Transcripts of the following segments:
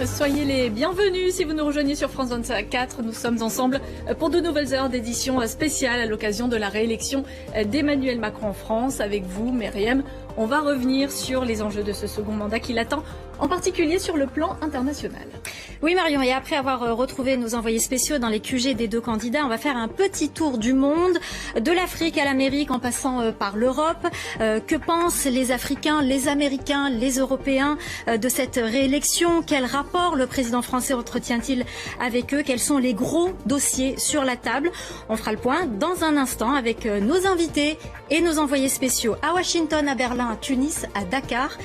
Soyez les bienvenus si vous nous rejoignez sur France 24. Nous sommes ensemble pour de nouvelles heures d'édition spéciale à l'occasion de la réélection d'Emmanuel Macron en France. Avec vous, Myriam, on va revenir sur les enjeux de ce second mandat qui l'attend, en particulier sur le plan international. Oui Marion, et après avoir retrouvé nos envoyés spéciaux dans les QG des deux candidats, on va faire un petit tour du monde, de l'Afrique à l'Amérique en passant par l'Europe. Que pensent les Africains, les Américains, les Européens de cette réélection? Quel rapport le président français entretient-il avec eux? Quels sont les gros dossiers sur la table? On fera le point dans un instant avec nos invités et nos envoyés spéciaux à Washington, à Berlin, à Tunis, à Dakar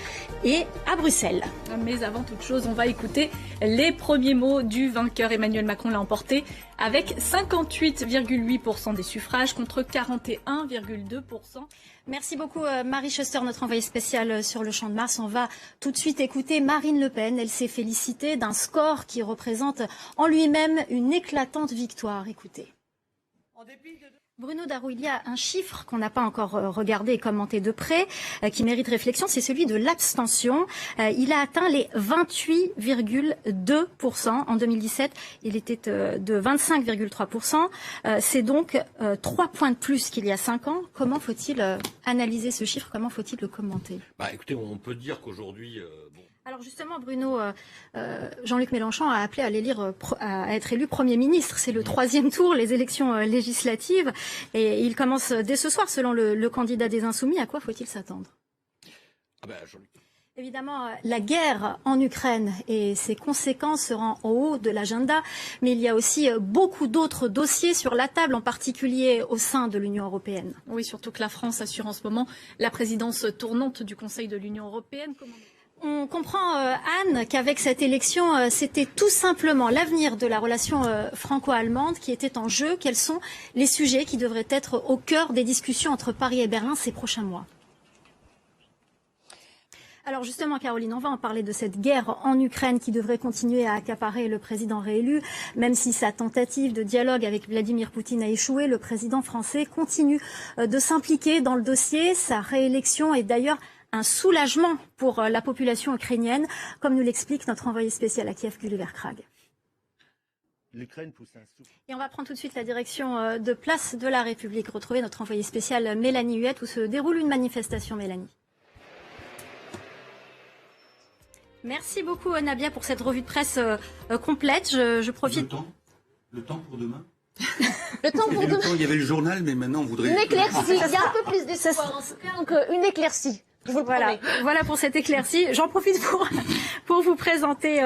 et à Bruxelles. Mais avant toute chose, on va écouter les premiers mots du vainqueur. Emmanuel Macron l'a emporté avec 58,8% des suffrages contre 41,2%. Merci beaucoup Marie Schuster, notre envoyée spéciale sur le Champ de Mars. On va tout de suite écouter Marine Le Pen. Elle s'est félicitée d'un score qui représente en lui-même une éclatante victoire. Écoutez. Bruno Darou, il y a un chiffre qu'on n'a pas encore regardé et commenté de près, qui mérite réflexion, c'est celui de l'abstention. Il a atteint les 28,2%. En 2017, il était de 25,3%. C'est donc 3 points de plus qu'il y a 5 ans. Comment faut-il analyser ce chiffre? Comment faut-il le commenter? Écoutez, on peut dire qu'aujourd'hui... Alors justement, Bruno, Jean-Luc Mélenchon a appelé à être élu Premier ministre. C'est le 3e tour, les élections législatives. Et il commence dès ce soir, selon le candidat des Insoumis. À quoi faut-il s'attendre? Évidemment, la guerre en Ukraine et ses conséquences seront en haut de l'agenda. Mais il y a aussi beaucoup d'autres dossiers sur la table, en particulier au sein de l'Union européenne. Oui, surtout que la France assure en ce moment la présidence tournante du Conseil de l'Union européenne. On comprend, Anne, qu'avec cette élection, c'était tout simplement l'avenir de la relation franco-allemande qui était en jeu. Quels sont les sujets qui devraient être au cœur des discussions entre Paris et Berlin ces prochains mois? Alors justement, Caroline, on va en parler de cette guerre en Ukraine qui devrait continuer à accaparer le président réélu. Même si sa tentative de dialogue avec Vladimir Poutine a échoué, le président français continue de s'impliquer dans le dossier. Sa réélection est d'ailleurs un soulagement pour la population ukrainienne, comme nous l'explique notre envoyé spécial à Kiev, Gulliver Krag. Et on va prendre tout de suite la direction de Place de la République, retrouver notre envoyé spécial Mélanie Huette, où se déroule une manifestation. Mélanie. Merci beaucoup Nabia pour cette revue de presse complète. Je profite. Le temps pour demain. Le temps pour demain. Il y avait le journal, mais maintenant on voudrait... Une éclaircie, il y a un peu plus d'espoir en tout cas, donc une éclaircie. Voilà pour cette éclaircie. J'en profite pour vous présenter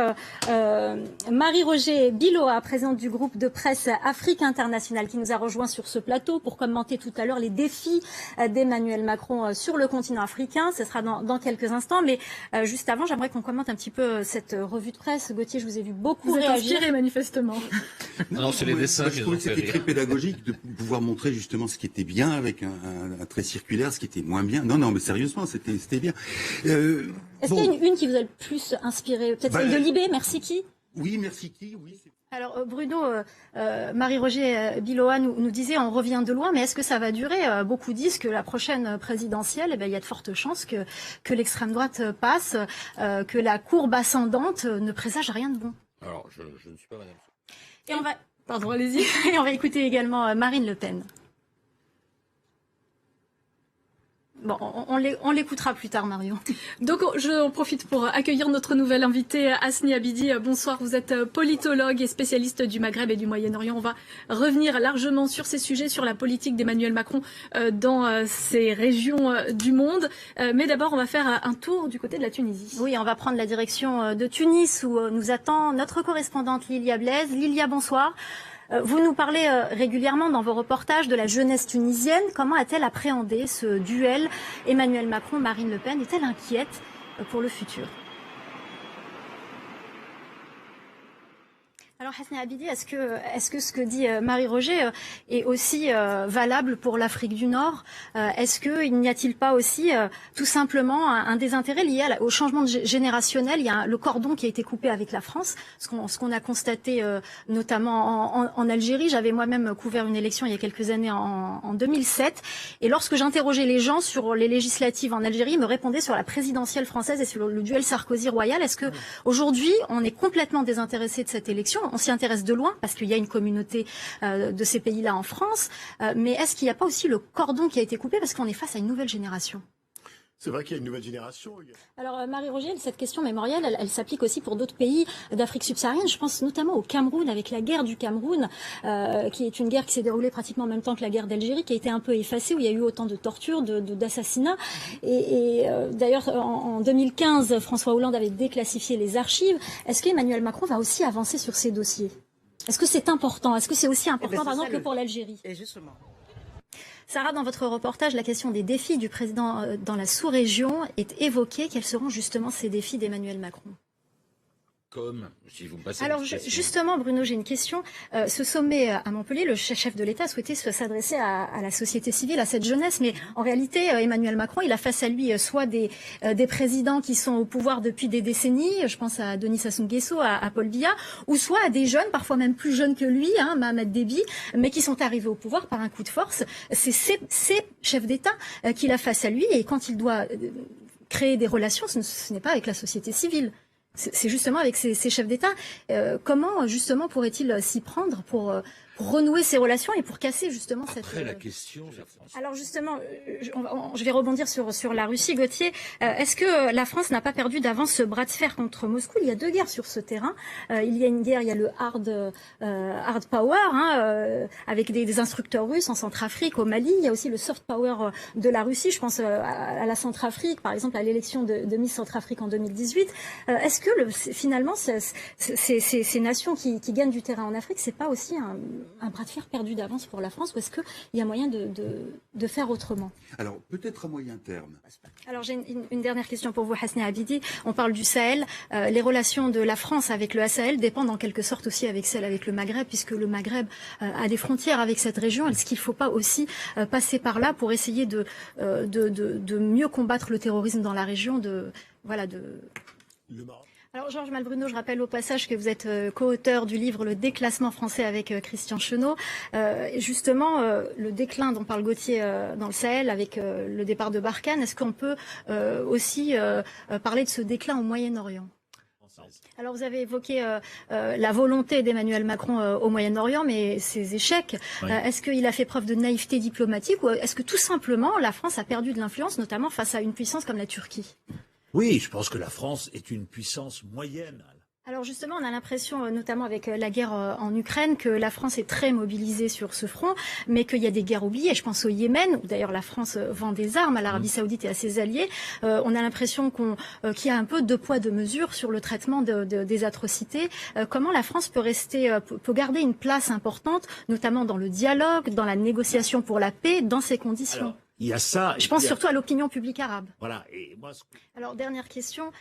Marie-Roger Biloa, présidente du groupe de presse Afrique Internationale, qui nous a rejoint sur ce plateau pour commenter tout à l'heure les défis d'Emmanuel Macron sur le continent africain. Ce sera dans quelques instants, mais juste avant, j'aimerais qu'on commente un petit peu cette revue de presse. Gauthier, je vous ai vu beaucoup réagir. Vous êtes inspiré manifestement. Non, c'est les dessins je trouvais que c'était très pédagogique de pouvoir montrer justement ce qui était bien avec un trait circulaire, ce qui était moins bien. Non, mais sérieusement, c'était bien. Est-ce qu'il y a une qui vous a le plus inspiré? Peut-être celle de Libé, Merci qui? Oui, Merci qui, oui. Alors Bruno, Marie-Roger Biloa nous disait on revient de loin, mais est-ce que ça va durer? Beaucoup disent que la prochaine présidentielle, il y a de fortes chances que l'extrême droite passe, que la courbe ascendante ne présage rien de bon. Alors, je ne suis pas madame. Et on va... Pardon, allez-y. Et on va écouter également Marine Le Pen. Bon, on l'écoutera plus tard, Marion. Donc, j'en profite pour accueillir notre nouvelle invitée, Asni Abidi. Bonsoir, vous êtes politologue et spécialiste du Maghreb et du Moyen-Orient. On va revenir largement sur ces sujets, sur la politique d'Emmanuel Macron dans ces régions du monde. Mais d'abord, on va faire un tour du côté de la Tunisie. Oui, on va prendre la direction de Tunis où nous attend notre correspondante Lilia Blaise. Lilia, bonsoir. Vous nous parlez régulièrement dans vos reportages de la jeunesse tunisienne. Comment a-t-elle appréhendé ce duel Emmanuel Macron-Marine Le Pen? Est-elle inquiète pour le futur? Alors Hasni Abidi, est-ce que ce que dit Marie-Roger est aussi valable pour l'Afrique du Nord? Est-ce qu'il n'y a-t-il pas aussi tout simplement un désintérêt lié au changement générationnel? Il y a le cordon qui a été coupé avec la France, ce qu'on a constaté notamment en Algérie. J'avais moi-même couvert une élection il y a quelques années en 2007, et lorsque j'interrogeais les gens sur les législatives en Algérie, ils me répondaient sur la présidentielle française et sur le duel Sarkozy-Royal. Est-ce que aujourd'hui on est complètement désintéressé de cette élection? On s'y intéresse de loin parce qu'il y a une communauté de ces pays-là en France, mais est-ce qu'il n'y a pas aussi le cordon qui a été coupé parce qu'on est face à une nouvelle génération? C'est vrai qu'il y a une nouvelle génération. Alors Marie-Roger, cette question mémorielle, elle s'applique aussi pour d'autres pays d'Afrique subsaharienne. Je pense notamment au Cameroun, avec la guerre du Cameroun, qui est une guerre qui s'est déroulée pratiquement en même temps que la guerre d'Algérie, qui a été un peu effacée, où il y a eu autant de tortures, d'assassinats. Et d'ailleurs, en 2015, François Hollande avait déclassifié les archives. Est-ce qu'Emmanuel Macron va aussi avancer sur ces dossiers? Est-ce que c'est important? Est-ce que c'est aussi important, par exemple, que pour l'Algérie? Et justement. Sarah, dans votre reportage, la question des défis du président dans la sous-région est évoquée. Quels seront justement ces défis d'Emmanuel Macron? Comme, si vous me passez Alors justement, Bruno, j'ai une question. Ce sommet à Montpellier, le chef de l'État souhaitait s'adresser à la société civile, à cette jeunesse, mais en réalité, Emmanuel Macron, il a face à lui soit des présidents qui sont au pouvoir depuis des décennies, je pense à Denis Sassou Nguesso, à Paul Biya, ou soit à des jeunes, parfois même plus jeunes que lui, Mohamed Déby, mais qui sont arrivés au pouvoir par un coup de force. C'est ces chefs d'État qu'il a face à lui, et quand il doit créer des relations, ce n'est pas avec la société civile. C'est justement avec ces chefs d'État. Comment justement pourrait-il s'y prendre pour renouer ces relations et pour casser justement cette... Après la question, Alors justement, je vais rebondir sur la Russie. Gauthier, est-ce que la France n'a pas perdu d'avance ce bras de fer contre Moscou? Il y a deux guerres sur ce terrain. Il y a une guerre, il y a le hard power, avec des instructeurs russes en Centrafrique, au Mali. Il y a aussi le soft power de la Russie. Je pense à la Centrafrique, par exemple à l'élection de Miss Centrafrique en 2018. Est-ce que finalement ces nations qui gagnent du terrain en Afrique, c'est pas aussi un bras de fer perdu d'avance pour la France, ou est-ce qu'il y a moyen de faire autrement? Alors, peut-être à moyen terme. Alors, j'ai une dernière question pour vous, Hasni Abidi. On parle du Sahel. Les relations de la France avec le Sahel dépendent en quelque sorte aussi avec celles avec le Maghreb, puisque le Maghreb a des frontières avec cette région. Est-ce qu'il ne faut pas aussi passer par là pour essayer de mieux combattre le terrorisme dans la région Le Maroc. Alors Georges Malbruno, je rappelle au passage que vous êtes co-auteur du livre Le déclassement français avec Christian Chenot. Justement, le déclin dont parle Gauthier dans le Sahel avec le départ de Barkhane, est-ce qu'on peut aussi parler de ce déclin au Moyen-Orient? Alors vous avez évoqué la volonté d'Emmanuel Macron au Moyen-Orient, mais ses échecs. Oui. Est-ce qu'il a fait preuve de naïveté diplomatique, ou est-ce que tout simplement la France a perdu de l'influence, notamment face à une puissance comme la Turquie? Oui, je pense que la France est une puissance moyenne. Alors justement, on a l'impression, notamment avec la guerre en Ukraine, que la France est très mobilisée sur ce front, mais qu'il y a des guerres oubliées. Je pense au Yémen, où d'ailleurs la France vend des armes à l'Arabie Saoudite et à ses alliés. On a l'impression qu'il y a un peu deux poids deux mesures sur le traitement des atrocités. Comment la France peut garder une place importante, notamment dans le dialogue, dans la négociation pour la paix, dans ces conditions? Alors, il y a ça. Je pense surtout à l'opinion publique arabe. Voilà. Et moi, Alors, dernière question.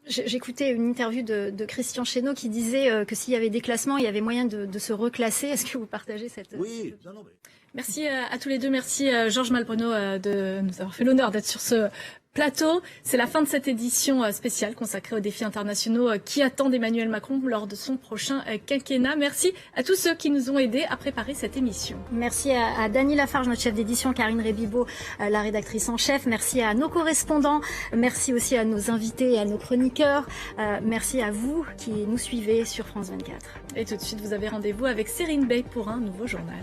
J'écoutais une interview de Christian Chenot qui disait que s'il y avait des classements, il y avait moyen de se reclasser. Est-ce que vous partagez cette... Oui, non, mais... Merci à tous les deux. Merci Georges Malbruno de nous avoir fait l'honneur d'être sur ce plateau. C'est la fin de cette édition spéciale consacrée aux défis internationaux qui attendent Emmanuel Macron lors de son prochain quinquennat. Merci à tous ceux qui nous ont aidés à préparer cette émission. Merci à Dany Lafarge, notre chef d'édition, Karine Rébibo, la rédactrice en chef. Merci à nos correspondants. Merci aussi à nos invités et à nos chroniqueurs. Merci à vous qui nous suivez sur France 24. Et tout de suite, vous avez rendez-vous avec Sérine Bey pour un nouveau journal.